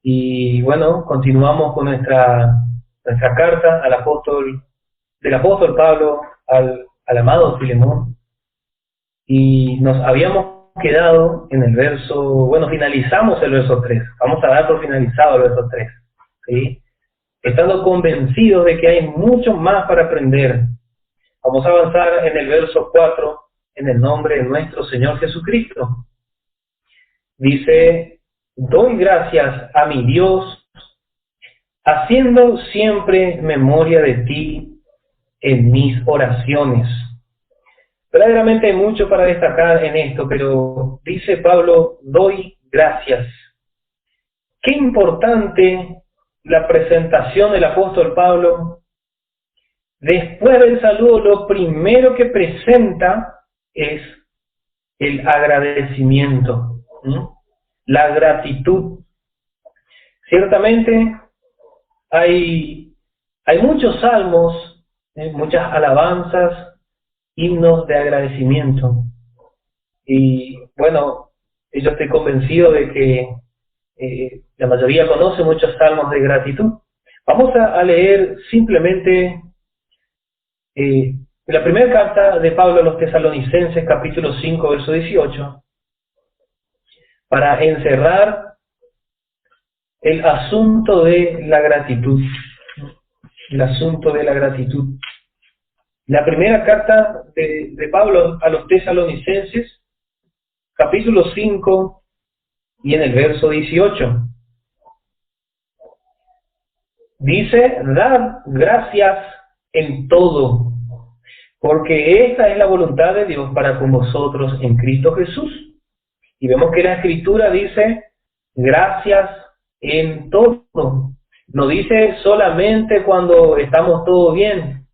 Y bueno, continuamos con nuestra carta del apóstol Pablo al amado Filemón. Y nos habíamos quedado en el finalizamos el verso 3. Vamos a dar por finalizado el verso 3. ¿Sí? Estando convencidos de que hay mucho más para aprender. Vamos a avanzar en el verso 4, en el nombre de nuestro Señor Jesucristo. Dice: doy gracias a mi Dios, haciendo siempre memoria de ti en mis oraciones. Verdaderamente hay mucho para destacar en esto, pero dice Pablo: doy gracias. Qué importante la presentación del apóstol Pablo. Después del saludo, lo primero que presenta es el agradecimiento, la gratitud. Ciertamente hay muchos salmos, muchas alabanzas, himnos de agradecimiento. Y bueno, yo estoy convencido de que la mayoría conoce muchos salmos de gratitud. Vamos a leer simplemente la primera carta de Pablo a los Tesalonicenses, capítulo 5, verso 18, para encerrar el asunto de la gratitud. El asunto de la gratitud. La primera carta de Pablo a los Tesalonicenses, capítulo 5, y en el verso 18. Dice: dad gracias en todo, porque esta es la voluntad de Dios para con vosotros en Cristo Jesús. Y vemos que la Escritura dice: gracias en todo. No dice solamente cuando estamos todo bien.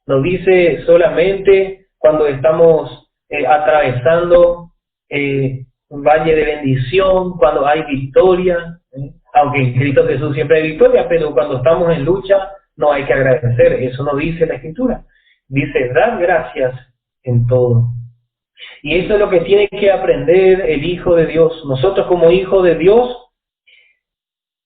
No dice solamente cuando estamos atravesando un valle de bendición, cuando hay victoria, aunque en Cristo Jesús siempre hay victoria, pero cuando estamos en lucha no hay que agradecer. Eso no dice la Escritura. Dice: dad gracias en todo. Y eso es lo que tiene que aprender el Hijo de Dios. Nosotros como hijos de Dios,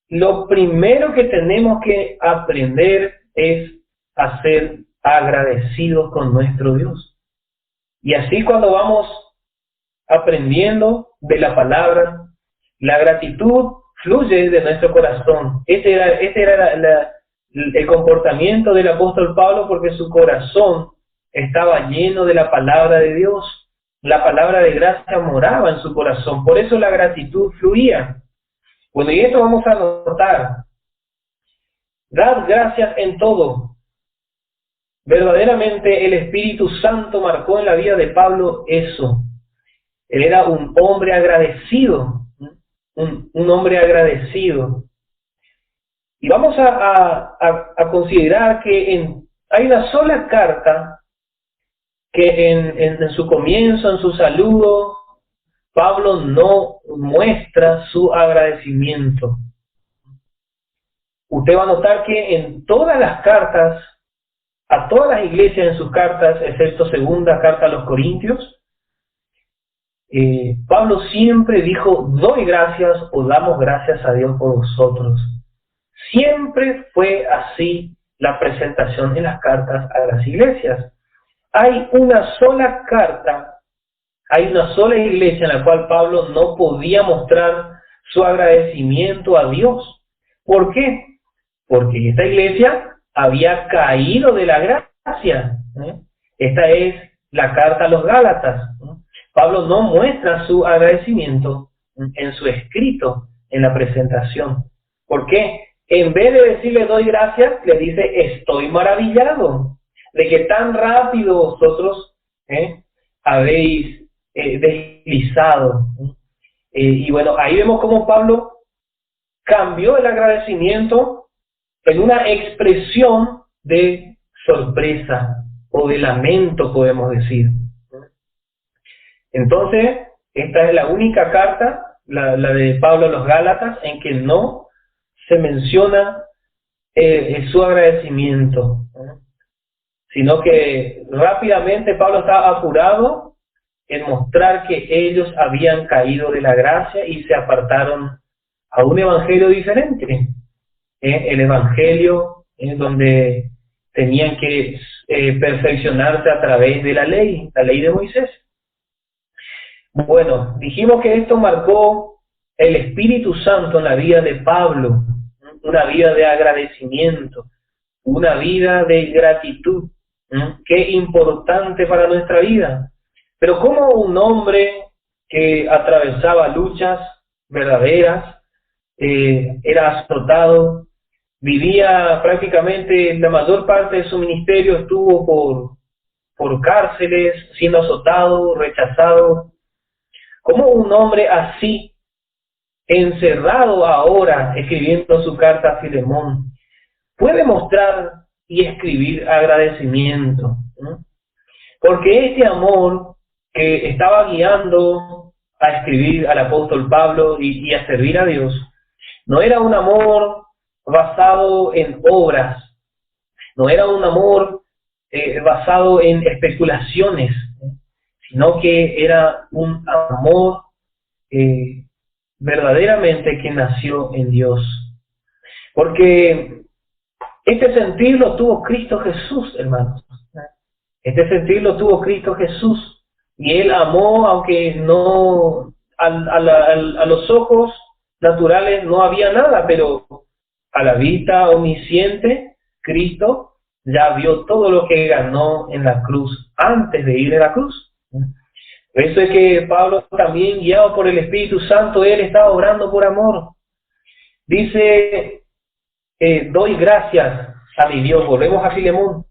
lo primero que tenemos que aprender es a ser agradecidos con nuestro Dios. Y así, cuando vamos aprendiendo de la palabra, la gratitud fluye de nuestro corazón. Este era el comportamiento del apóstol Pablo, porque su corazón estaba lleno de la palabra de Dios. La palabra de gracia moraba en su corazón. Por eso la gratitud fluía. Bueno, y esto vamos a notar. Dad gracias en todo. Verdaderamente el Espíritu Santo marcó en la vida de Pablo eso. Él era un hombre agradecido. Un hombre agradecido. Y vamos a considerar que hay una sola carta que en su comienzo, en su saludo, Pablo no muestra su agradecimiento. Usted va a notar que en todas las cartas, a todas las iglesias en sus cartas, excepto segunda carta a los Corintios, Pablo siempre dijo: doy gracias o damos gracias a Dios por vosotros. Siempre fue así la presentación en las cartas a las iglesias. Hay una sola carta, hay una sola iglesia en la cual Pablo no podía mostrar su agradecimiento a Dios. ¿Por qué? Porque esta iglesia había caído de la gracia. Esta es la carta a los Gálatas. Pablo no muestra su agradecimiento en su escrito, en la presentación. ¿Por qué? En vez de decirle doy gracias, le dice: estoy maravillado de que tan rápido vosotros habéis deslizado. Y bueno, ahí vemos cómo Pablo cambió el agradecimiento en una expresión de sorpresa o de lamento, podemos decir. Entonces, esta es la única carta, la de Pablo a los Gálatas, en que no se menciona su agradecimiento, sino que rápidamente Pablo estaba apurado en mostrar que ellos habían caído de la gracia y se apartaron a un evangelio diferente. El evangelio donde tenían que perfeccionarse a través de la ley de Moisés. Bueno, dijimos que esto marcó el Espíritu Santo en la vida de Pablo, una vida de agradecimiento, una vida de gratitud. Qué importante para nuestra vida. Pero como un hombre que atravesaba luchas verdaderas, era azotado, vivía prácticamente la mayor parte de su ministerio, estuvo por cárceles, siendo azotado, rechazado. ¿Cómo un hombre así, encerrado ahora, escribiendo su carta a Filemón, puede mostrar y escribir agradecimiento? Porque este amor que estaba guiando a escribir al apóstol Pablo y a servir a Dios, no era un amor basado en obras, no era un amor basado en especulaciones, sino que era un amor verdaderamente que nació en Dios. Porque este sentir lo tuvo Cristo Jesús, hermanos. Este sentir lo tuvo Cristo Jesús. Y Él amó, aunque no a los ojos naturales no había nada, pero a la vista omnisciente, Cristo ya vio todo lo que ganó en la cruz, antes de ir a la cruz. Por eso es que Pablo también, guiado por el Espíritu Santo, él estaba orando por amor. Dice, doy gracias a mi Dios. Volvemos a Filemón.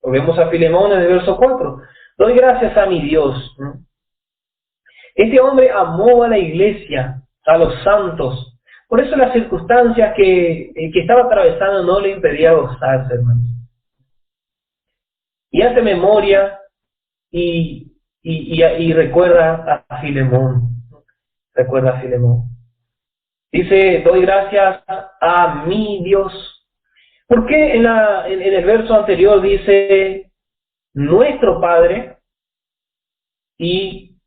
Volvemos a Filemón en el verso 4. Doy gracias a mi Dios. Este hombre amó a la iglesia, a los santos. Por eso las circunstancias que estaba atravesando no le impedía gozarse, hermano. Y hace memoria y recuerda a Filemón. Recuerda a Filemón. Dice, doy gracias a mi Dios. ¿Por qué en el verso anterior dice nuestro Padre y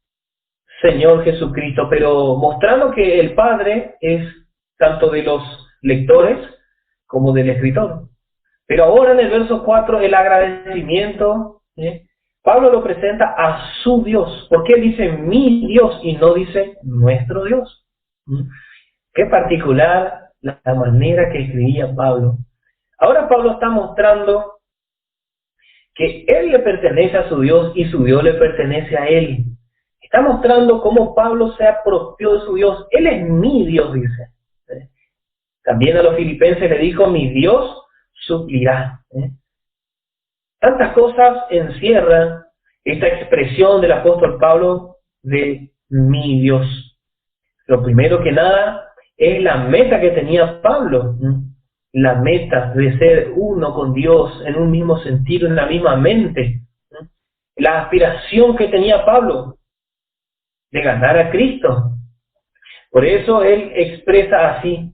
Señor Jesucristo? Pero mostrando que el Padre es tanto de los lectores como del escritor. Pero ahora en el verso 4, el agradecimiento, Pablo lo presenta a su Dios. ¿Por qué dice mi Dios y no dice nuestro Dios? Qué particular la manera que escribía Pablo. Ahora Pablo está mostrando que él le pertenece a su Dios y su Dios le pertenece a él. Está mostrando cómo Pablo se apropió de su Dios. Él es mi Dios, dice. También a los filipenses le dijo, mi Dios suplirá. Tantas cosas encierran esta expresión del apóstol Pablo de mi Dios. Lo primero que nada es la meta que tenía Pablo. La meta de ser uno con Dios en un mismo sentido, en la misma mente. La aspiración que tenía Pablo de ganar a Cristo. Por eso él expresa así,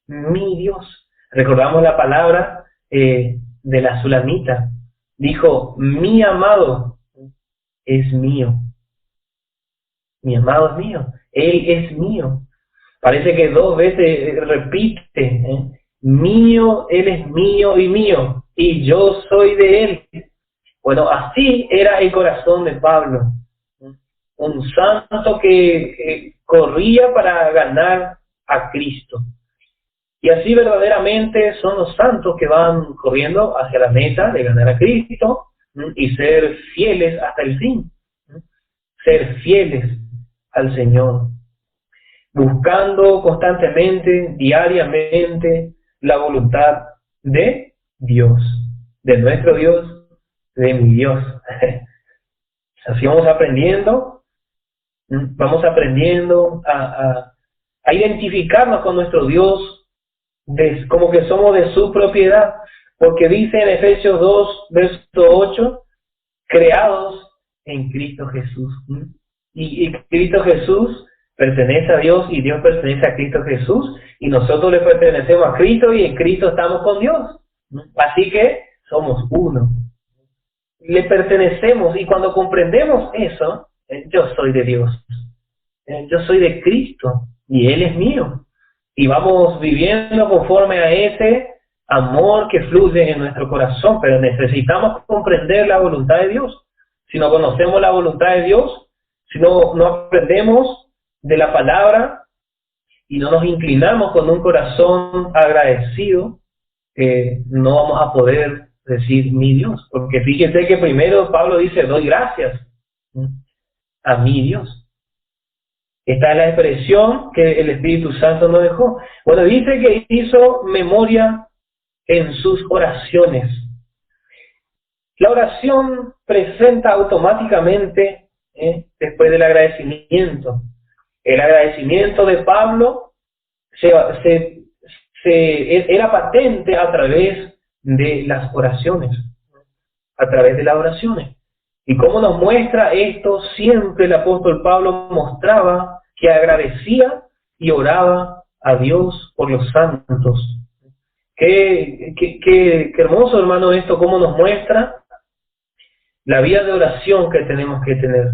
mi Dios. Recordamos la palabra de la Sulamita. Dijo, mi amado es mío. Mi amado es mío. Él es mío. Parece que 2 veces repite, mío, él es mío y mío, y yo soy de él. Bueno, así era el corazón de Pablo. Un santo que corría para ganar a Cristo. Y así verdaderamente son los santos que van corriendo hacia la meta de ganar a Cristo y ser fieles hasta el fin. Ser fieles al Señor. Buscando constantemente, diariamente, la voluntad de Dios, de nuestro Dios, de mi Dios. Así vamos aprendiendo a identificarnos con nuestro Dios como que somos de su propiedad, porque dice en Efesios 2, verso 8, creados en Cristo Jesús. Y Cristo Jesús pertenece a Dios y Dios pertenece a Cristo Jesús y nosotros le pertenecemos a Cristo y en Cristo estamos con Dios. Así que somos uno. Le pertenecemos y cuando comprendemos eso, yo soy de Dios. Yo soy de Cristo y Él es mío. y vamos viviendo conforme a ese amor que fluye en nuestro corazón, pero necesitamos comprender la voluntad de Dios. Si no conocemos la voluntad de Dios, si no aprendemos de la palabra y no nos inclinamos con un corazón agradecido, no vamos a poder decir mi Dios. Porque fíjense que primero Pablo dice, doy gracias a mi Dios. Esta es la expresión que el Espíritu Santo nos dejó. Bueno, dice que hizo memoria en sus oraciones. La oración presenta automáticamente, después del agradecimiento. El agradecimiento de Pablo era patente a través de las oraciones. A través de las oraciones. ¿Y cómo nos muestra esto? Siempre el apóstol Pablo mostraba que agradecía y oraba a Dios por los santos. Qué hermoso, hermano, esto, cómo nos muestra la vida de oración que tenemos que tener.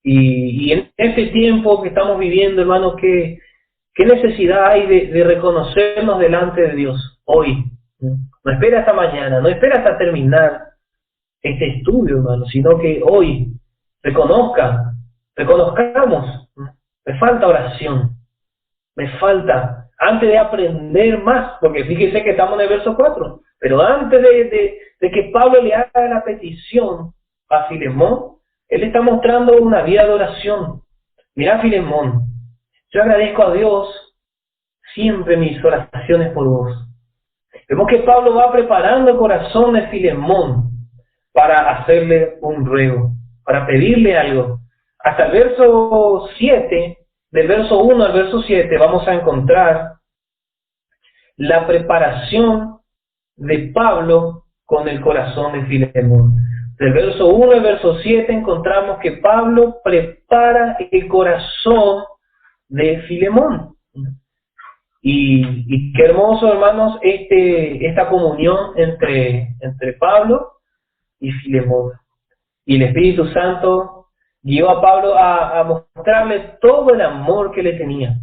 Y en este tiempo que estamos viviendo, hermano, ¿qué necesidad hay de reconocernos delante de Dios hoy? No espera hasta mañana, no espera hasta terminar este estudio, hermano, sino que hoy reconozcamos, me falta oración, me falta, antes de aprender más, porque fíjese que estamos en el verso 4, pero antes de que Pablo le haga la petición a Filemón, él está mostrando una vida de oración. Mira, Filemón, yo agradezco a Dios siempre mis oraciones por vos. Vemos que Pablo va preparando el corazón de Filemón para hacerle un ruego, para pedirle algo. Hasta el verso 7, del verso 1 al verso 7, vamos a encontrar la preparación de Pablo con el corazón de Filemón. Del verso 1 al verso 7 encontramos que Pablo prepara el corazón de Filemón. Y qué hermoso, hermanos, esta comunión entre Pablo y Filemón. Y el Espíritu Santo guió a Pablo a mostrarle todo el amor que le tenía.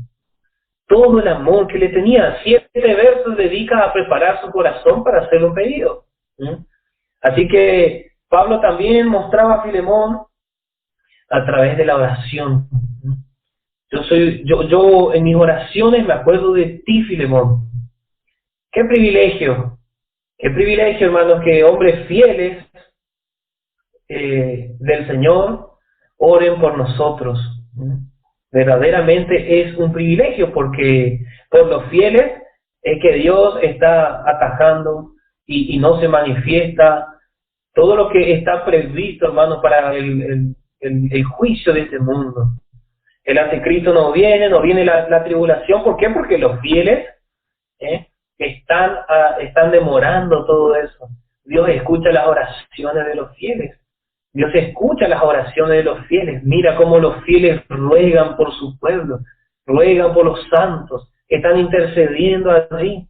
Todo el amor que le tenía. 7 versos dedica a preparar su corazón para hacer un pedido. Así que Pablo también mostraba a Filemón a través de la oración. Yo en mis oraciones me acuerdo de ti, Filemón. Qué privilegio, hermanos, que hombres fieles del Señor oren por nosotros. Verdaderamente es un privilegio, porque por los fieles es que Dios está atajando y no se manifiesta todo lo que está previsto, hermanos, para el juicio de este mundo. El anticristo no viene la tribulación. ¿Por qué? Porque los fieles están demorando todo eso. Dios escucha las oraciones de los fieles. Dios escucha las oraciones de los fieles. Mira cómo los fieles ruegan por su pueblo, ruegan por los santos, están intercediendo allí.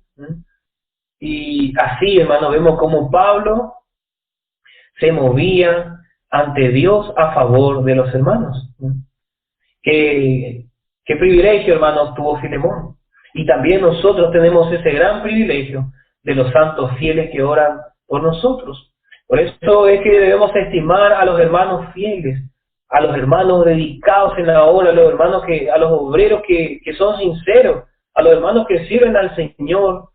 Y así, hermano, vemos cómo Pablo se movía ante Dios a favor de los hermanos. Qué privilegio, hermano, tuvo Filemón. Y también nosotros tenemos ese gran privilegio de los santos fieles que oran por nosotros. Por eso es que debemos estimar a los hermanos fieles, a los hermanos dedicados en la obra, a los obreros que son sinceros, a los hermanos que sirven al Señor,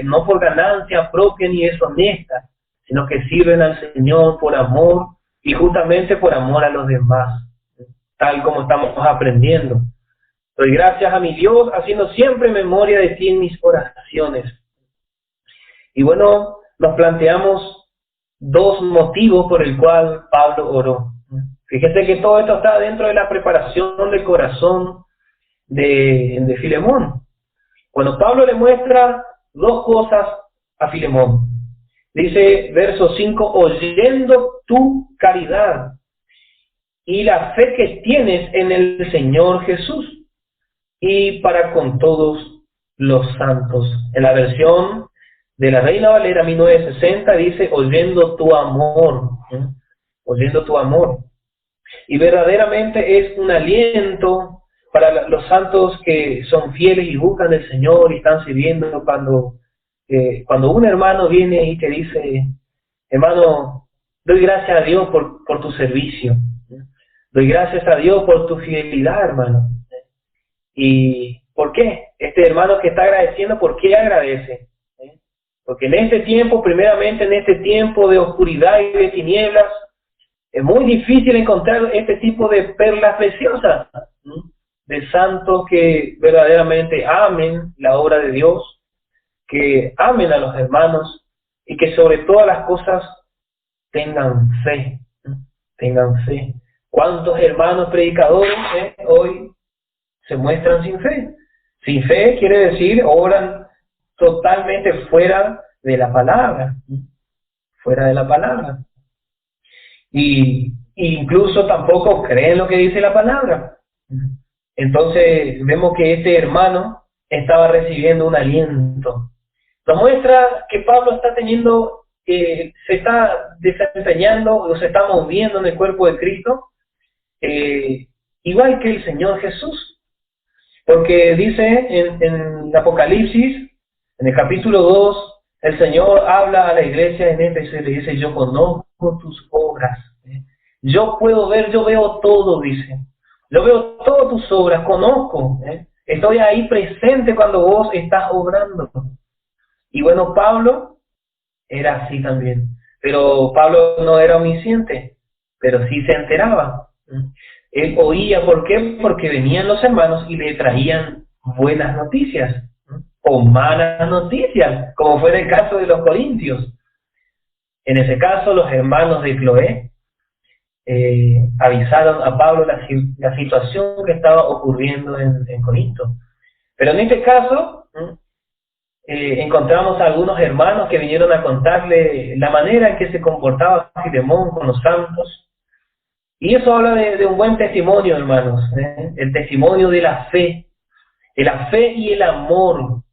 no por ganancia propia ni deshonesta, sino que sirven al Señor por amor y justamente por amor a los demás, tal como estamos aprendiendo. Doy gracias a mi Dios, haciendo siempre memoria de ti en mis oraciones. Y bueno, nos planteamos 2 motivos por el cual Pablo oró. Fíjese que todo esto está dentro de la preparación del corazón de Filemón. Bueno, Pablo le muestra 2 cosas a Filemón. Dice, verso 5, oyendo tu caridad y la fe que tienes en el Señor Jesús y para con todos los santos. En la versión de la Reina Valera 1960 dice, oyendo tu amor, oyendo tu amor. Y verdaderamente es un aliento, para los santos que son fieles y buscan al Señor y están sirviendo, cuando un hermano viene y te dice, hermano, doy gracias a Dios por tu servicio, doy gracias a Dios por tu fidelidad, hermano. ¿Y por qué? Este hermano que está agradeciendo, ¿por qué agradece? Porque en este tiempo, primeramente en este tiempo de oscuridad y de tinieblas, es muy difícil encontrar este tipo de perlas preciosas, de santos que verdaderamente amen la obra de Dios, que amen a los hermanos y que sobre todas las cosas tengan fe, tengan fe. ¿Cuántos hermanos predicadores hoy se muestran sin fe? Sin fe quiere decir obran totalmente fuera de la palabra, fuera de la palabra. Y incluso tampoco creen lo que dice la palabra. Entonces vemos que este hermano estaba recibiendo un aliento. Nos muestra que Pablo está teniendo, se está desempeñando o se está moviendo en el cuerpo de Cristo, igual que el Señor Jesús. Porque dice en Apocalipsis, en el capítulo 2, el Señor habla a la iglesia en Éfeso y le dice, yo conozco tus obras. Yo puedo ver, yo veo todo, dice. Yo veo todas tus obras, conozco. Estoy ahí presente cuando vos estás obrando. Y bueno, Pablo era así también. Pero Pablo no era omnisciente, pero sí se enteraba. Él oía, ¿por qué? Porque venían los hermanos y le traían buenas noticias o malas noticias, como fue el caso de los corintios. En ese caso, los hermanos de Cloé avisaron a Pablo la situación que estaba ocurriendo en Corinto. Pero en este caso, encontramos a algunos hermanos que vinieron a contarle la manera en que se comportaba Filemón con los santos. Y eso habla de un buen testimonio, hermanos, el testimonio de la fe y el amor.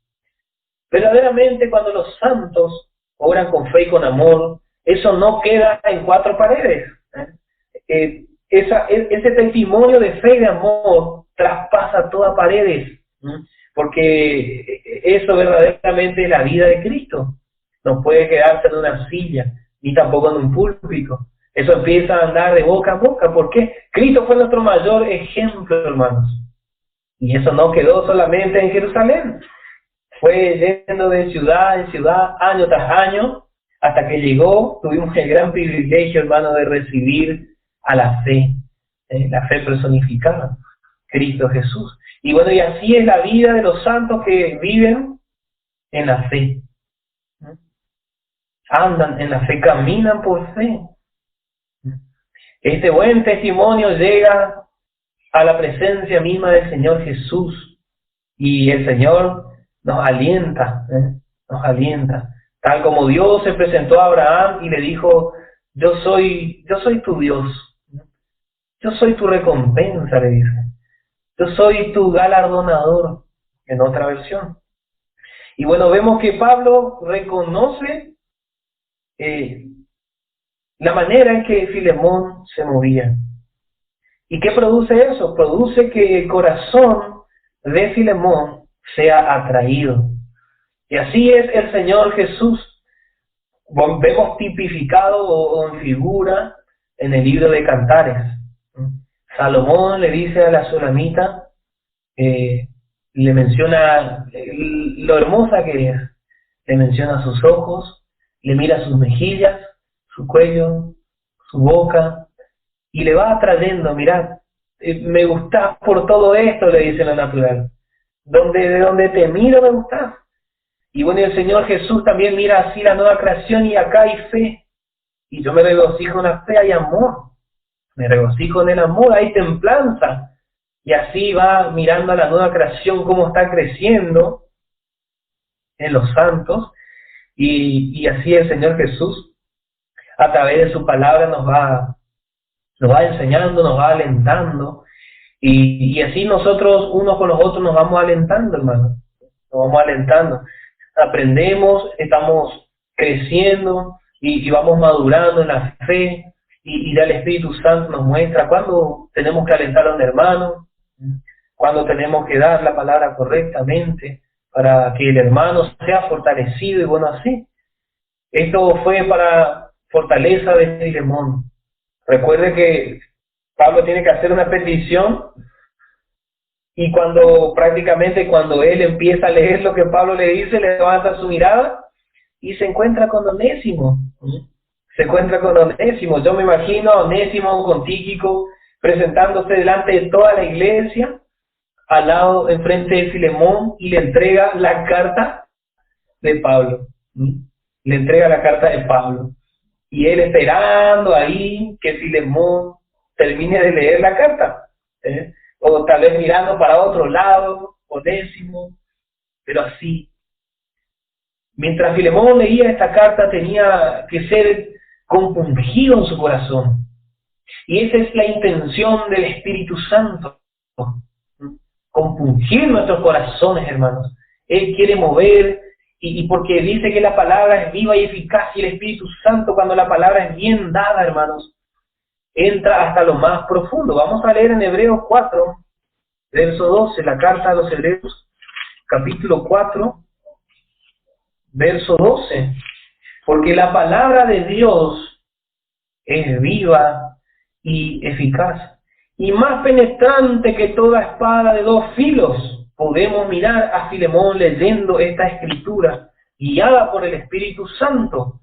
Verdaderamente, cuando los santos obran con fe y con amor, eso no queda en cuatro paredes. Ese testimonio de fe y de amor traspasa todas paredes, porque eso verdaderamente es la vida de Cristo. No puede quedarse en una silla, ni tampoco en un púlpito. Eso empieza a andar de boca a boca. ¿Por qué? Cristo fue nuestro mayor ejemplo, hermanos. Y eso no quedó solamente en Jerusalén. Fue yendo de ciudad en ciudad, año tras año, hasta que llegó, tuvimos el gran privilegio, hermano, de recibir a la fe personificada, Cristo Jesús. Y bueno, y así es la vida de los santos que viven en la fe. Andan en la fe, caminan por fe. Este buen testimonio llega a la presencia misma del Señor Jesús. Y el Señor nos alienta, tal como Dios se presentó a Abraham y le dijo, yo soy tu Dios, yo soy tu recompensa, le dice, yo soy tu galardonador, en otra versión. Y bueno, vemos que Pablo reconoce la manera en que Filemón se movía. ¿Y qué produce eso? Produce que el corazón de Filemón sea atraído. Y así es el Señor Jesús. Vemos tipificado o en figura en el libro de Cantares. Salomón le dice a la Sulamita, le menciona lo hermosa que es. Le menciona sus ojos, le mira sus mejillas, su cuello, su boca, y le va atrayendo, mirad, me gustás por todo esto, le dice lo natural. De donde te miro me gustás. Y bueno, el Señor Jesús también mira así la nueva creación y acá hay fe. Y yo me regocijo en la fe, hay amor. Me regocijo en el amor, hay templanza. Y así va mirando a la nueva creación cómo está creciendo en los santos. Y así el Señor Jesús, a través de su palabra, nos va enseñando, nos va alentando. Y así nosotros, unos con los otros, nos vamos alentando, hermano. Nos vamos alentando. Aprendemos, estamos creciendo y vamos madurando en la fe. Y ya el Espíritu Santo nos muestra cuándo tenemos que alentar a un hermano, cuando tenemos que dar la palabra correctamente para que el hermano sea fortalecido y bueno así. Esto fue para fortaleza de Filemón. Recuerde que Pablo tiene que hacer una petición y cuando él empieza a leer lo que Pablo le dice, levanta su mirada y se encuentra con Onésimo. Se encuentra con Onésimo. Yo me imagino a Onésimo con Tíquico presentándose delante de toda la iglesia, al lado, enfrente de Filemón, y le entrega la carta de Pablo. Le entrega la carta de Pablo. Y él esperando ahí que Filemón termine de leer la carta. O tal vez mirando para otro lado, Onésimo, pero así. Mientras Filemón leía esta carta tenía que ser compungido en su corazón. Y esa es la intención del Espíritu Santo. Compungir nuestros corazones, hermanos. Él quiere mover, y porque dice que la palabra es viva y eficaz, y el Espíritu Santo, cuando la palabra es bien dada, hermanos, entra hasta lo más profundo. Vamos a leer en Hebreos 4, verso 12, la carta a los Hebreos, capítulo 4, verso 12. Porque la palabra de Dios es viva y eficaz, y más penetrante que toda espada de dos filos. Podemos mirar a Filemón leyendo esta escritura, guiada por el Espíritu Santo,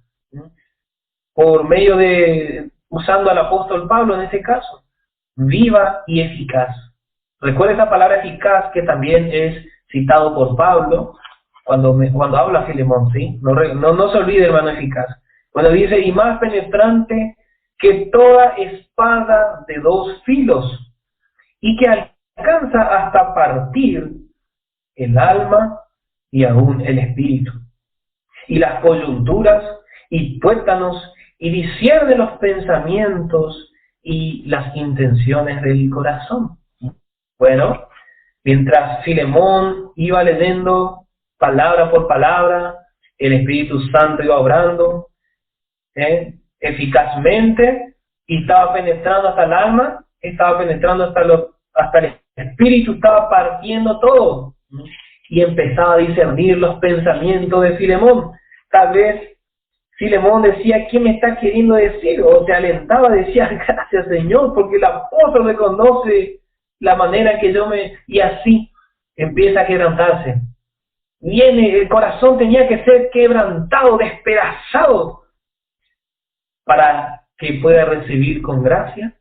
por medio de, usando al apóstol Pablo en ese caso, viva y eficaz. Recuerda esa palabra eficaz que también es citado por Pablo cuando habla a Filemón, ¿sí? No se olvide, hermano, eficaz. Cuando dice, y más penetrante que toda espada de dos filos, y que alcanza hasta partir el alma y aún el espíritu, y las coyunturas y tuétanos, y discierne los pensamientos y las intenciones del corazón. Bueno, mientras Filemón iba leyendo palabra por palabra, el Espíritu Santo iba obrando eficazmente, y estaba penetrando hasta el alma, estaba penetrando hasta el espíritu, estaba partiendo todo, y empezaba a discernir los pensamientos de Filemón. Tal vez Filemón decía, ¿qué me está queriendo decir? O se alentaba, decía, gracias Señor, porque el apóstol reconoce la manera que yo me... Y así empieza a quebrantarse. El corazón tenía que ser quebrantado, despedazado, para que pueda recibir con gracia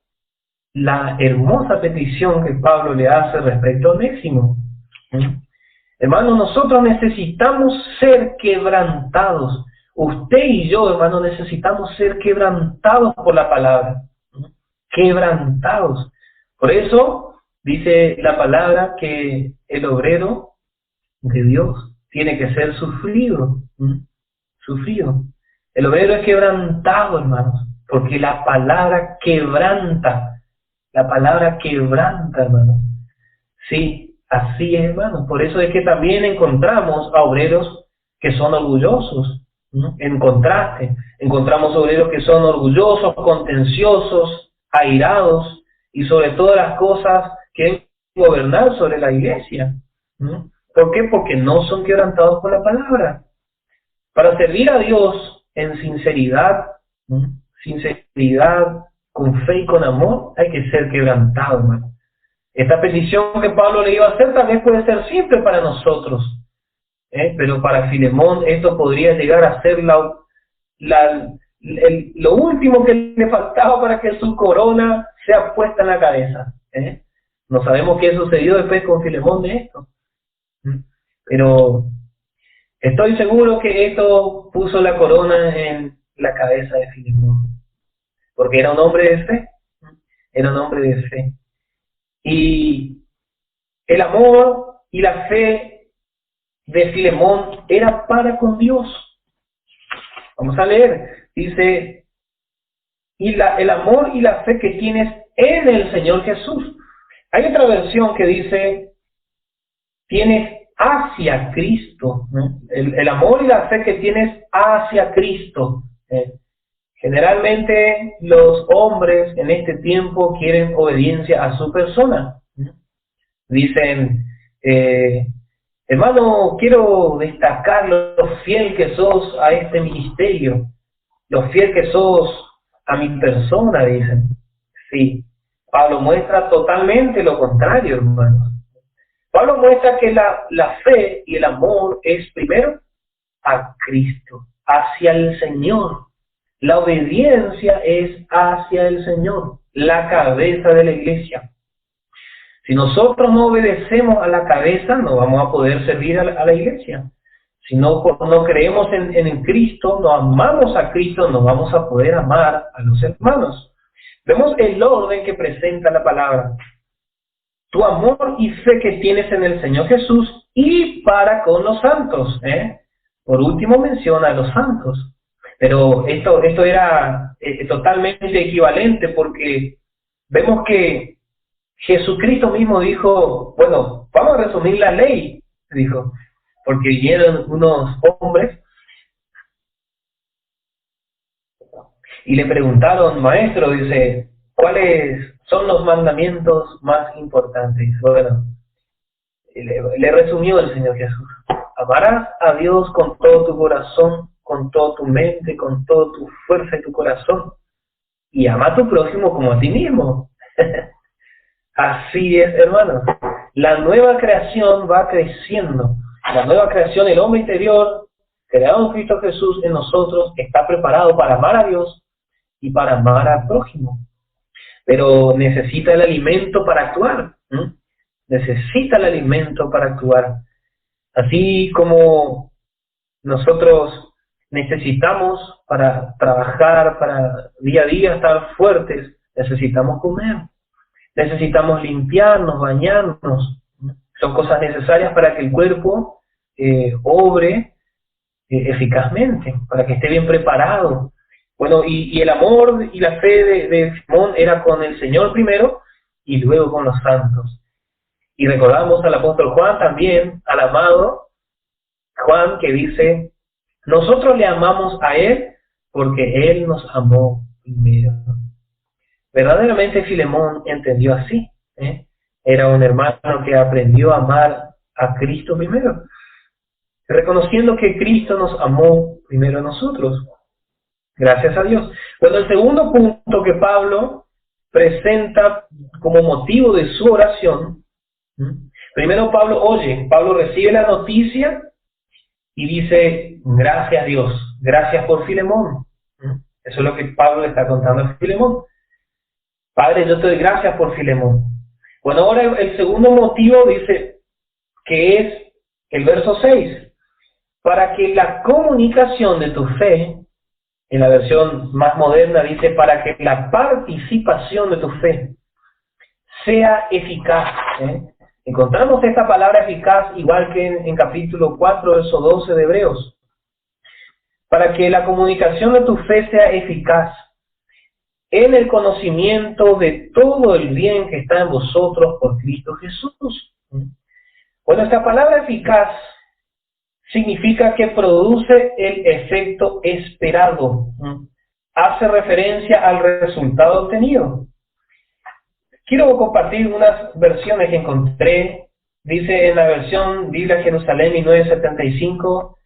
la hermosa petición que Pablo le hace respecto a Onésimo. Hermano, nosotros necesitamos ser quebrantados. Usted y yo, hermano, necesitamos ser quebrantados por la palabra. Quebrantados. Por eso dice la palabra que el obrero de Dios tiene que ser sufrido. Sufrido. El obrero es quebrantado, hermanos, porque la palabra quebranta. La palabra quebranta, hermanos. Sí, así es, hermanos. Por eso es que también encontramos a obreros que son orgullosos. En contraste, encontramos obreros que son orgullosos, contenciosos, airados, y sobre todas las cosas quieren gobernar sobre la iglesia. ¿Por qué? Porque no son quebrantados por la palabra. Para servir a Dios en sinceridad, con fe y con amor, hay que ser quebrantado, hermano. Esta petición que Pablo le iba a hacer también puede ser simple para nosotros, pero para Filemón esto podría llegar a ser lo último que le faltaba para que su corona sea puesta en la cabeza. No sabemos qué sucedió después con Filemón de esto, pero estoy seguro que esto puso la corona en la cabeza de Filemón, porque era un hombre de fe, era un hombre de fe. Y el amor y la fe de Filemón era para con Dios. Vamos a leer, dice, el amor y la fe que tienes en el Señor Jesús. Hay otra versión que dice, tienes hacia Cristo, ¿no? El amor y la fe que tienes hacia Cristo. Generalmente los hombres en este tiempo quieren obediencia a su persona, Dicen, hermano, quiero destacar lo fiel que sos a este ministerio, lo fiel que sos a mi persona, dicen. Sí, Pablo muestra totalmente lo contrario, hermanos. Pablo muestra que la fe y el amor es primero a Cristo, hacia el Señor. La obediencia es hacia el Señor, la cabeza de la iglesia. Si nosotros no obedecemos a la cabeza, no vamos a poder servir a la iglesia. Si no creemos en Cristo, no amamos a Cristo, no vamos a poder amar a los hermanos. Vemos el orden que presenta la palabra. Tu amor y fe que tienes en el Señor Jesús y para con los santos. Por último menciona a los santos. Pero esto era totalmente equivalente, porque vemos que Jesucristo mismo dijo, bueno, vamos a resumir la ley, dijo, porque vinieron unos hombres y le preguntaron, maestro, dice, ¿cuáles son los mandamientos más importantes? Bueno, le resumió el Señor Jesús: amarás a Dios con todo tu corazón, con toda tu mente, con toda tu fuerza y tu corazón, y ama a tu prójimo como a ti mismo. Así es, hermanos. La nueva creación va creciendo. La nueva creación, el hombre interior, creado en Cristo Jesús en nosotros, está preparado para amar a Dios y para amar al prójimo. Pero necesita el alimento para actuar. Necesita el alimento para actuar. Así como nosotros necesitamos para trabajar, para día a día estar fuertes, necesitamos comer. Necesitamos limpiarnos, bañarnos. Son cosas necesarias para que el cuerpo obre eficazmente, para que esté bien preparado. Bueno, y el amor y la fe de Simón era con el Señor primero y luego con los santos. Y recordamos al apóstol Juan también, al amado Juan, que dice, nosotros le amamos a Él porque Él nos amó primero. Verdaderamente Filemón entendió así. Era un hermano que aprendió a amar a Cristo primero, reconociendo que Cristo nos amó primero a nosotros. Gracias a Dios. Bueno, el segundo punto que Pablo presenta como motivo de su oración, primero Pablo recibe la noticia y dice, gracias a Dios, gracias por Filemón. Eso es lo que Pablo le está contando a Filemón. Padre, yo te doy gracias por Filemón. Bueno, ahora el segundo motivo dice que es el verso 6. Para que la comunicación de tu fe, en la versión más moderna dice, para que la participación de tu fe sea eficaz. Encontramos esta palabra eficaz igual que en capítulo 4, verso 12 de Hebreos. Para que la comunicación de tu fe sea eficaz en el conocimiento de todo el bien que está en vosotros por Cristo Jesús. Bueno, esta palabra eficaz significa que produce el efecto esperado. Hace referencia al resultado obtenido. Quiero compartir unas versiones que encontré. Dice en la versión Biblia Jerusalén 1975,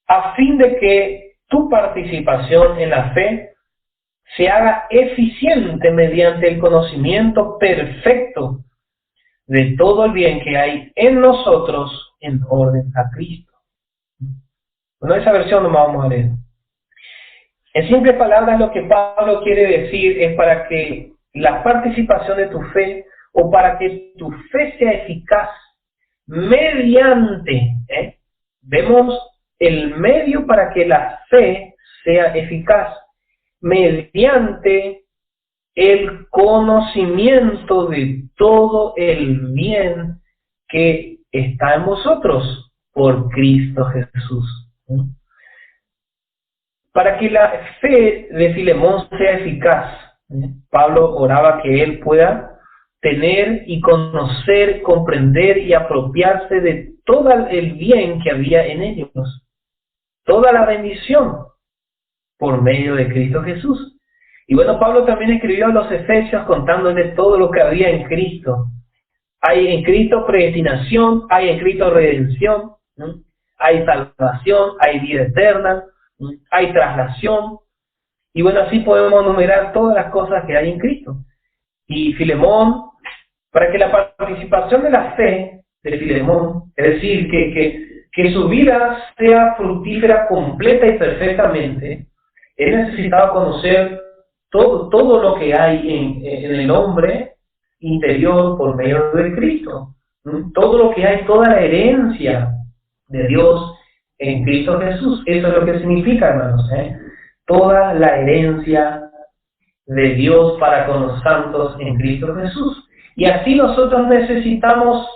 a fin de que tu participación en la fe se haga eficiente mediante el conocimiento perfecto de todo el bien que hay en nosotros en orden a Cristo. Bueno, esa versión no vamos a leer. En simples palabras, lo que Pablo quiere decir es para que la participación de tu fe, o para que tu fe sea eficaz, mediante, vemos el medio para que la fe sea eficaz, mediante el conocimiento de todo el bien que está en vosotros por Cristo Jesús. Para que la fe de Filemón sea eficaz, Pablo oraba que él pueda tener y conocer, comprender y apropiarse de todo el bien que había en ellos, toda la bendición por medio de Cristo Jesús. Y bueno, Pablo también escribió a los Efesios contándoles todo lo que había en Cristo, Hay en Cristo predestinación, hay en Cristo redención, ¿no? Hay salvación, hay vida eterna, ¿no? Hay traslación. Y bueno, así podemos enumerar todas las cosas que hay en Cristo. Y Filemón, para que la participación de la fe de Filemón, es decir, que su vida sea fructífera completa y perfectamente, él necesitaba conocer todo lo que hay en el hombre interior por medio de Cristo. Todo lo que hay, toda la herencia de Dios en Cristo Jesús. Eso es lo que significa, hermanos, toda la herencia de Dios para con los santos en Cristo Jesús. Y así nosotros necesitamos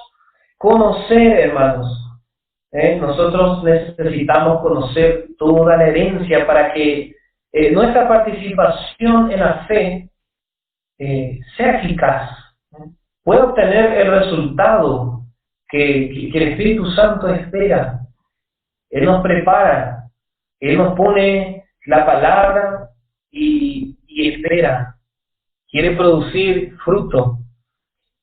conocer, hermanos. Nosotros necesitamos conocer toda la herencia para que nuestra participación en la fe sea eficaz, pueda obtener el resultado que el Espíritu Santo espera. Él nos prepara, Él nos pone la palabra y espera, quiere producir fruto.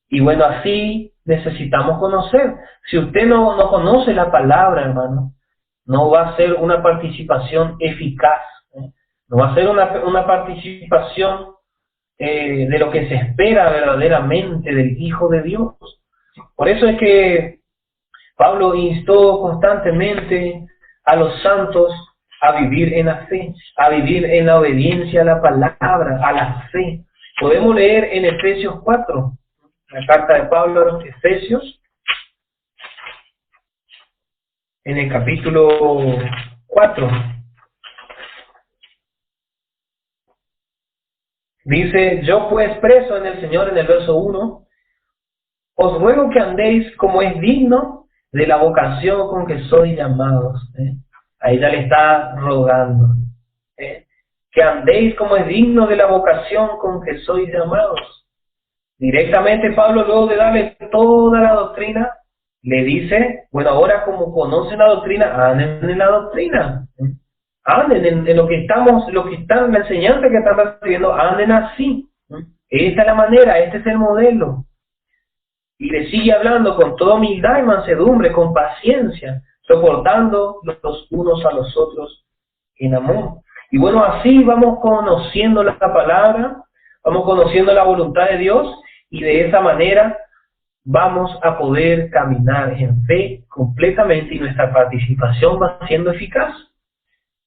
Y bueno, así necesitamos conocer. Si usted no conoce la palabra, hermano, no va a ser una participación eficaz, no va a ser una participación de lo que se espera verdaderamente del Hijo de Dios. Por eso es que Pablo instó constantemente a los santos a vivir en la fe, a vivir en la obediencia a la palabra, a la fe. Podemos leer en Efesios 4, la carta de Pablo a los Efesios, en el capítulo 4. Dice: yo pues preso en el Señor, en el verso 1, os ruego que andéis como es digno de la vocación con que sois llamados. Ahí ya le está rogando. Que andéis como es digno de la vocación con que sois llamados. Directamente Pablo, luego de darle toda la doctrina, le dice: bueno, ahora como conocen la doctrina, anden en la doctrina. Anden en lo que están, la enseñanza que están recibiendo, anden así. Esta es la manera, este es el modelo. Y le sigue hablando con toda humildad y mansedumbre, con paciencia, soportando los unos a los otros en amor. Y bueno, así vamos conociendo la palabra, vamos conociendo la voluntad de Dios, y de esa manera vamos a poder caminar en fe completamente, y nuestra participación va siendo eficaz.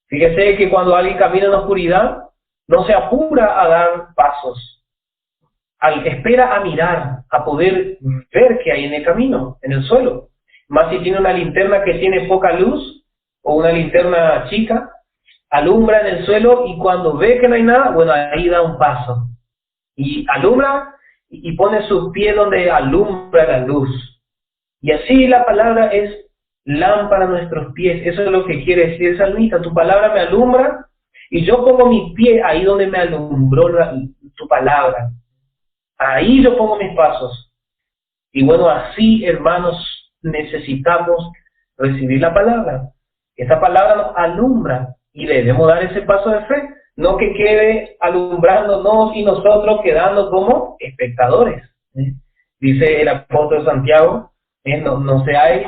Fíjese que cuando alguien camina en la oscuridad, no se apura a dar pasos. Espera a mirar, a poder ver qué hay en el camino, en el suelo. Más si tiene una linterna que tiene poca luz, o una linterna chica, alumbra en el suelo, y cuando ve que no hay nada, bueno, ahí da un paso. Y alumbra y pone su pie donde alumbra la luz. Y así la palabra es lámpara a nuestros pies. Eso es lo que quiere decir el salmista: tu palabra me alumbra, y yo pongo mi pie ahí donde me alumbró tu palabra. Ahí yo pongo mis pasos. Y bueno, así, hermanos, necesitamos recibir la palabra. Esa palabra nos alumbra y le debemos dar ese paso de fe. No que quede alumbrándonos y nosotros quedando como espectadores. Dice el apóstol Santiago: no seáis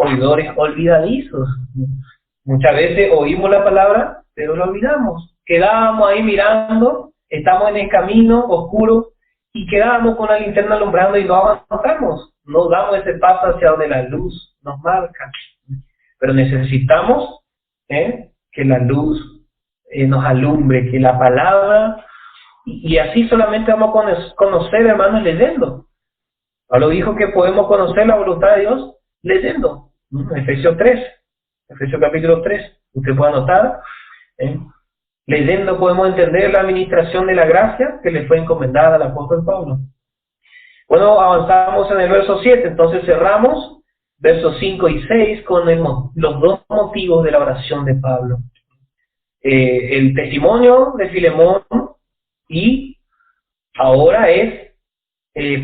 oidores olvidadizos. Muchas veces oímos la palabra, pero la olvidamos. Quedamos ahí mirando, estamos en el camino oscuro y quedamos con la linterna alumbrando y no avanzamos. No damos ese paso hacia donde la luz nos marca. Pero necesitamos que la luz nos alumbre, que la palabra, y así solamente vamos a conocer, hermanos, leyendo. Pablo dijo que podemos conocer la voluntad de Dios leyendo. Efesios 3, Efesios capítulo 3, usted puede anotar. Leyendo podemos entender la administración de la gracia que le fue encomendada al apóstol Pablo. Bueno, avanzamos en el verso 7, entonces cerramos versos 5 y 6 con los dos motivos de la oración de Pablo. El testimonio de Filemón, y ahora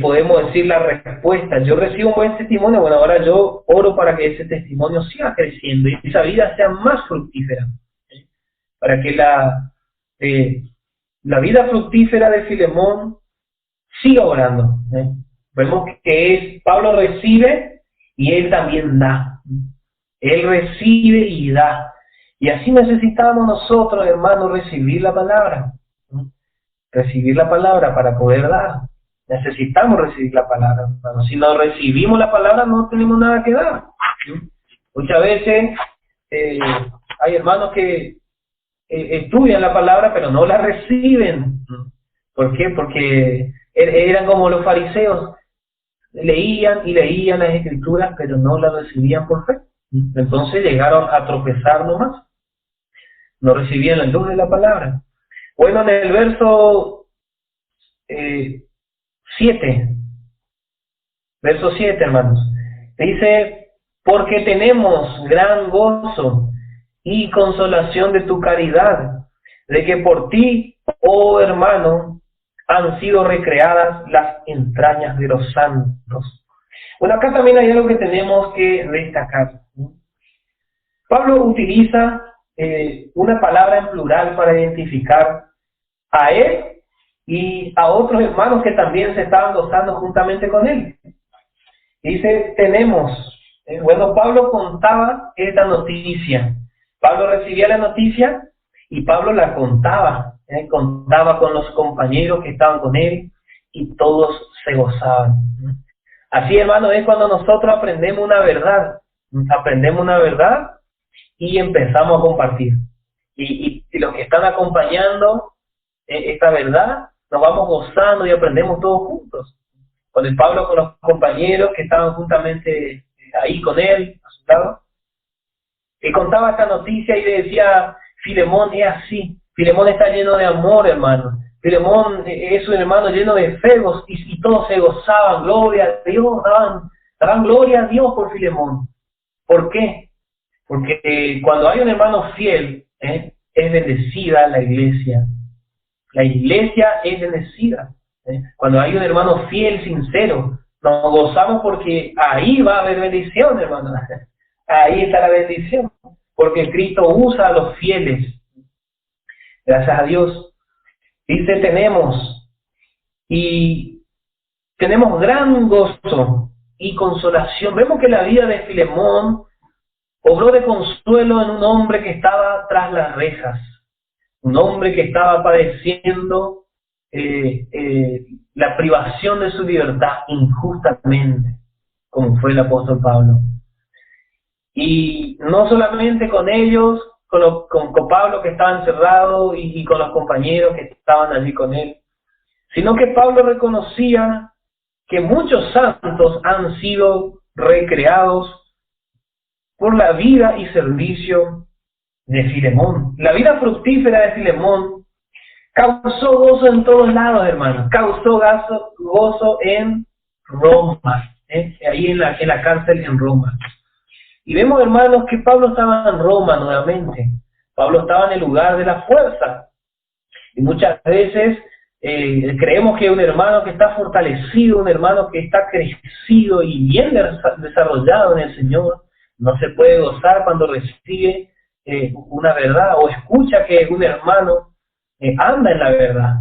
podemos decir la respuesta. Yo recibo un buen testimonio, bueno, ahora yo oro para que ese testimonio siga creciendo y esa vida sea más fructífera. Para que la vida fructífera de Filemón siga orando. Vemos que Pablo recibe y él también da. Él recibe y da. Y así necesitamos nosotros, hermanos, recibir la palabra. Recibir la palabra para poder dar. Necesitamos recibir la palabra, hermanos. Si no recibimos la palabra, no tenemos nada que dar. Muchas veces hay hermanos que estudian la palabra, pero no la reciben. ¿Por qué? Porque eran como los fariseos. Leían y leían las escrituras, pero no las recibían por fe. Entonces llegaron a tropezar nomás. No recibían la luz de la palabra. Bueno, en el verso 7, hermanos, dice: porque tenemos gran gozo y consolación de tu caridad, de que por ti, oh hermano, han sido recreadas las entrañas de los santos. Bueno, acá también hay algo que tenemos que destacar. Pablo utiliza una palabra en plural para identificar a él y a otros hermanos que también se estaban gozando juntamente con él. Dice: tenemos. Bueno, Pablo contaba esta noticia. Pablo recibía la noticia y Pablo la contaba. Contaba con los compañeros que estaban con él y todos se gozaban. Así, hermano, es cuando nosotros aprendemos una verdad. Aprendemos una verdad y empezamos a compartir. Y los que están acompañando esta verdad, nos vamos gozando y aprendemos todos juntos. Con el Pablo, con los compañeros que estaban juntamente ahí con él, a su lado, y contaba esta noticia y le decía: Filemón es así, Filemón está lleno de amor, hermano, Filemón es un hermano lleno de fegos, y todos se gozaban, gloria a Dios, daban gloria a Dios por Filemón. ¿Por qué? Porque cuando hay un hermano fiel, es bendecida la iglesia. La iglesia es bendecida. Cuando hay un hermano fiel, sincero, nos gozamos porque ahí va a haber bendición, hermano. Ahí está la bendición. Porque Cristo usa a los fieles. Gracias a Dios. Dice: tenemos gran gozo y consolación. Vemos que la vida de Filemón obró de consuelo en un hombre que estaba tras las rejas. Un hombre que estaba padeciendo la privación de su libertad injustamente, como fue el apóstol Pablo. Y no solamente con ellos, con Pablo que estaba encerrado y con los compañeros que estaban allí con él, sino que Pablo reconocía que muchos santos han sido recreados por la vida y servicio de Filemón. La vida fructífera de Filemón causó gozo en todos lados, hermanos. Causó gozo en Roma, ahí en la cárcel en Roma. Y vemos, hermanos, que Pablo estaba en Roma nuevamente. Pablo estaba en el lugar de la fuerza. Y muchas veces creemos que un hermano que está fortalecido, un hermano que está crecido y bien desarrollado en el Señor, no se puede gozar cuando recibe una verdad o escucha que un hermano anda en la verdad.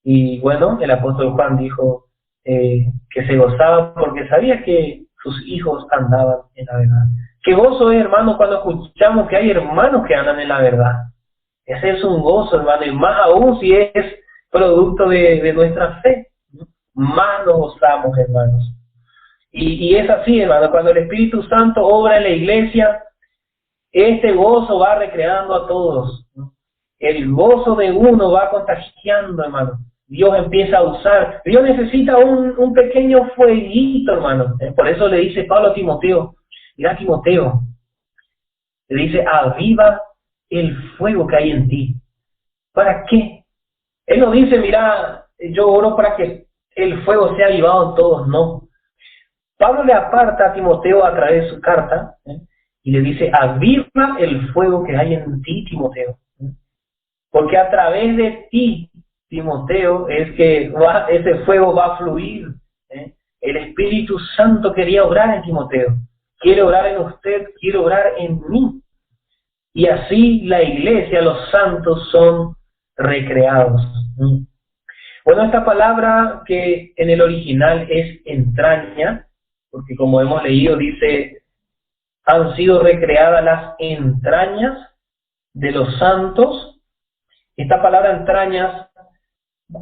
Y bueno, el apóstol Juan dijo que se gozaba porque sabía que sus hijos andaban en la verdad. Qué gozo es, hermano, cuando escuchamos que hay hermanos que andan en la verdad. Ese es un gozo, hermano, y más aún si es producto de nuestra fe. Más nos gozamos, hermanos. Y es así, hermano, cuando el Espíritu Santo obra en la iglesia, este gozo va recreando a todos. El gozo de uno va contagiando, hermano. Dios empieza a usar. Dios necesita un pequeño fueguito, hermano. Por eso le dice Pablo a Timoteo: mira, Timoteo, le dice: aviva el fuego que hay en ti. ¿Para qué? Él no dice: mira, yo oro para que el fuego sea avivado en todos. No. Pablo le aparta a Timoteo a través de su carta y le dice: aviva el fuego que hay en ti, Timoteo. Porque a través de ti, Timoteo, es que ese fuego va a fluir. El Espíritu Santo quería obrar en Timoteo. Quiere obrar en usted, quiere obrar en mí. Y así la iglesia, los santos son recreados. Bueno, esta palabra que en el original es entraña, porque como hemos leído dice, han sido recreadas las entrañas de los santos. Esta palabra entrañas,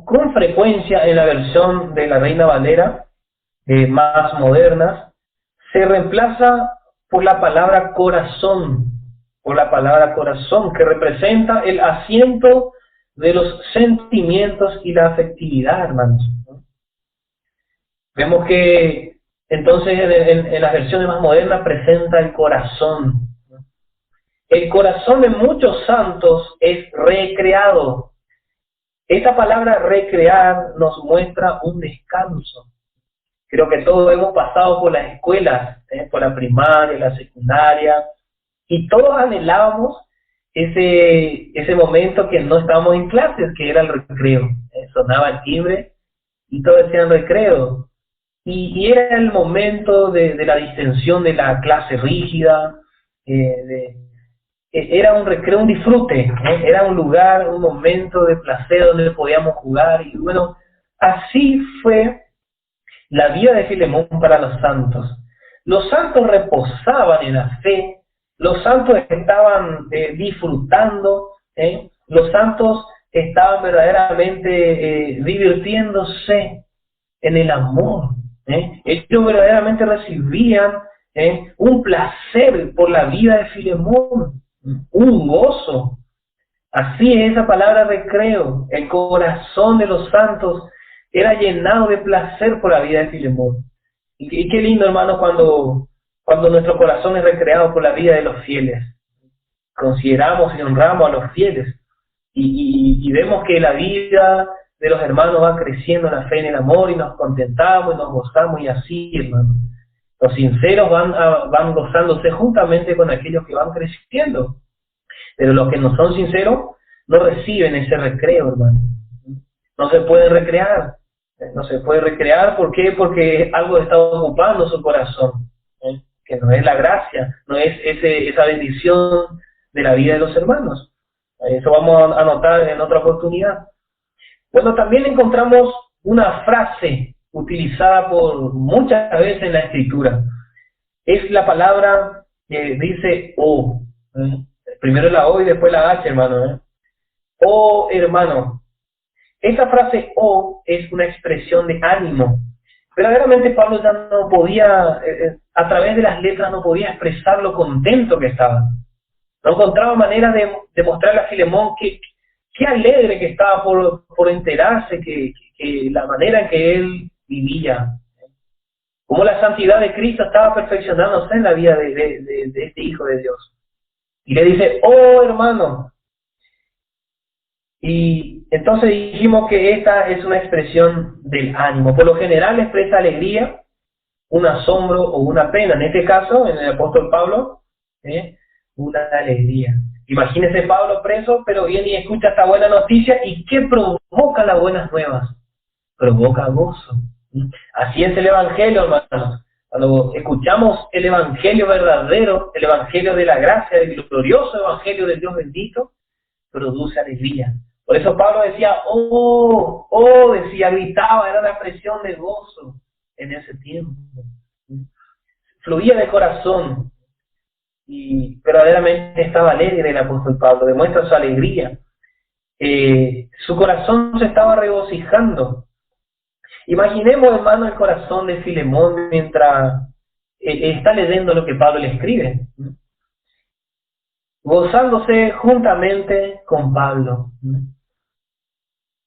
con frecuencia en la versión de la Reina Valera, más modernas, se reemplaza por la palabra corazón, que representa el asiento de los sentimientos y la afectividad, hermanos. Vemos que entonces en las versiones más modernas presenta el corazón. El corazón de muchos santos es recreado. Esta palabra recrear nos muestra un descanso. Creo que todos hemos pasado por las escuelas, por la primaria, la secundaria, y todos anhelábamos ese momento que no estábamos en clases, que era el recreo. Sonaba el timbre y todos decían recreo. Y era el momento de la distensión de la clase rígida, era un recreo, un disfrute, era un lugar, un momento de placer donde podíamos jugar. Y bueno, así fue la vida de Filemón para los santos. Los santos reposaban en la fe, los santos estaban disfrutando, los santos estaban verdaderamente divirtiéndose en el amor. Ellos verdaderamente recibían un placer por la vida de Filemón, un gozo. Así es esa palabra recreo. El corazón de los santos era llenado de placer por la vida de Filemón. Y qué lindo, hermano, cuando nuestro corazón es recreado por la vida de los fieles. Consideramos y honramos a los fieles. Y vemos que la vida de los hermanos va creciendo en la fe, en el amor, y nos contentamos y nos gozamos, y así, hermano. Los sinceros van gozándose juntamente con aquellos que van creciendo. Pero los que no son sinceros no reciben ese recreo, hermano. No se pueden recrear. No se puede recrear, ¿por qué? Porque algo está ocupando su corazón, que no es la gracia, no es esa bendición de la vida de los hermanos. Eso vamos a notar en otra oportunidad. Bueno, también encontramos una frase utilizada por muchas veces en la Escritura. Es la palabra que dice O. Primero la O y después la H, hermano. Oh, hermano. Esta frase O es una expresión de ánimo. Verdaderamente Pablo ya no podía, a través de las letras no podía expresar lo contento que estaba. No encontraba manera de mostrarle a Filemón qué alegre que estaba por enterarse que la manera en que él vivía, cómo la santidad de Cristo estaba perfeccionándose en la vida de este Hijo de Dios. Y le dice, oh hermano. Y entonces dijimos que esta es una expresión del ánimo. Por lo general expresa alegría, un asombro o una pena. En este caso, en el apóstol Pablo, una alegría. Imagínese Pablo preso, pero viene y escucha esta buena noticia. ¿Y qué provoca las buenas nuevas? Provoca gozo. Así es el Evangelio, hermanos. Cuando escuchamos el Evangelio verdadero, el Evangelio de la gracia, el glorioso Evangelio del Dios bendito, produce alegría. Por eso Pablo decía, decía, gritaba, era una expresión de gozo en ese tiempo. Fluía de corazón y verdaderamente estaba alegre el apóstol Pablo, demuestra su alegría. Su corazón se estaba regocijando. Imaginemos, hermano, el corazón de Filemón mientras está leyendo lo que Pablo le escribe, gozándose juntamente con Pablo.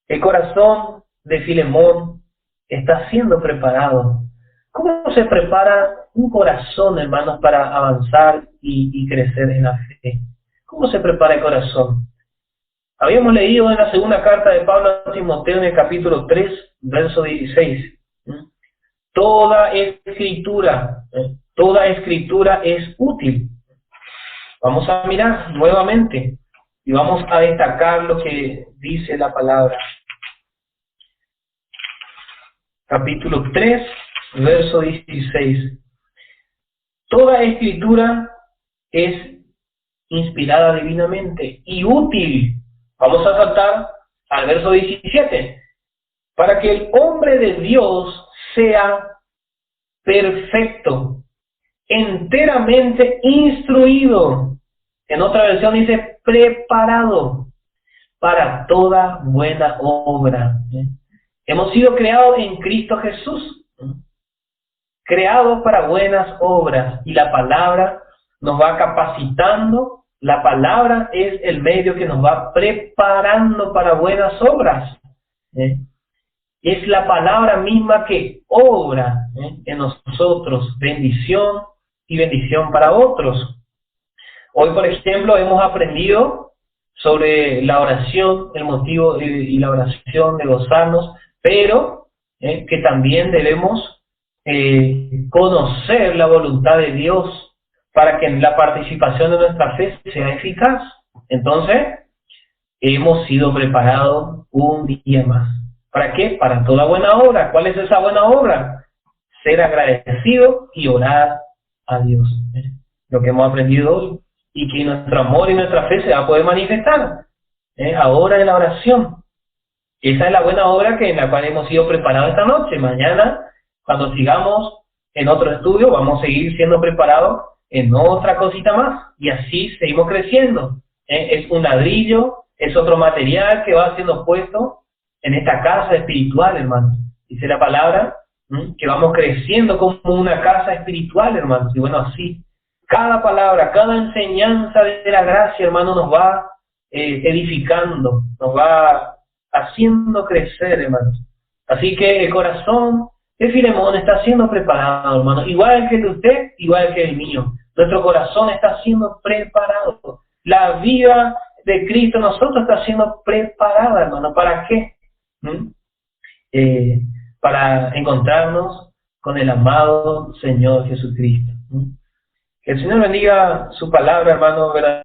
El corazón de Filemón está siendo preparado. ¿Cómo se prepara un corazón, hermanos, para avanzar y crecer en la fe? ¿Cómo se prepara el corazón? Habíamos leído en la segunda carta de Pablo a Timoteo en el capítulo 3, verso 16. Toda escritura es útil. Vamos a mirar nuevamente y vamos a destacar lo que dice la palabra. Capítulo 3, verso 16. Toda escritura es inspirada divinamente y útil. Vamos a saltar al verso 17. para que el hombre de Dios sea perfecto, enteramente instruido. En otra versión dice preparado para toda buena obra. Hemos sido creados en Cristo Jesús, creados para buenas obras, y la palabra nos va capacitando. La palabra es el medio que nos va preparando para buenas obras. Es la palabra misma que obra en nosotros bendición y bendición para otros. Hoy, por ejemplo, hemos aprendido sobre la oración, el motivo y la oración de gozarnos, pero que también debemos conocer la voluntad de Dios para que la participación de nuestra fe sea eficaz. Entonces, hemos sido preparados un día más. ¿Para qué? Para toda buena obra. ¿Cuál es esa buena obra? Ser agradecido y orar a Dios. Lo que hemos aprendido hoy. Y que nuestro amor y nuestra fe se va a poder manifestar ahora en la oración. Esa es la buena obra en la cual hemos sido preparados esta noche. Mañana, cuando sigamos en otro estudio, vamos a seguir siendo preparados en otra cosita más. Y así seguimos creciendo. Es un ladrillo, es otro material que va siendo puesto en esta casa espiritual, hermano. Dice la palabra que vamos creciendo como una casa espiritual, hermano. Y bueno, así. Cada palabra, cada enseñanza de la gracia, hermano, nos va edificando, nos va haciendo crecer, hermano. Así que el corazón de Filemón está siendo preparado, hermano. Igual que el de usted, igual que el mío. Nuestro corazón está siendo preparado. La vida de Cristo en nosotros está siendo preparada, hermano. ¿Para qué? Para encontrarnos con el amado Señor Jesucristo. Que el Señor bendiga su palabra, hermano, ¿verdad?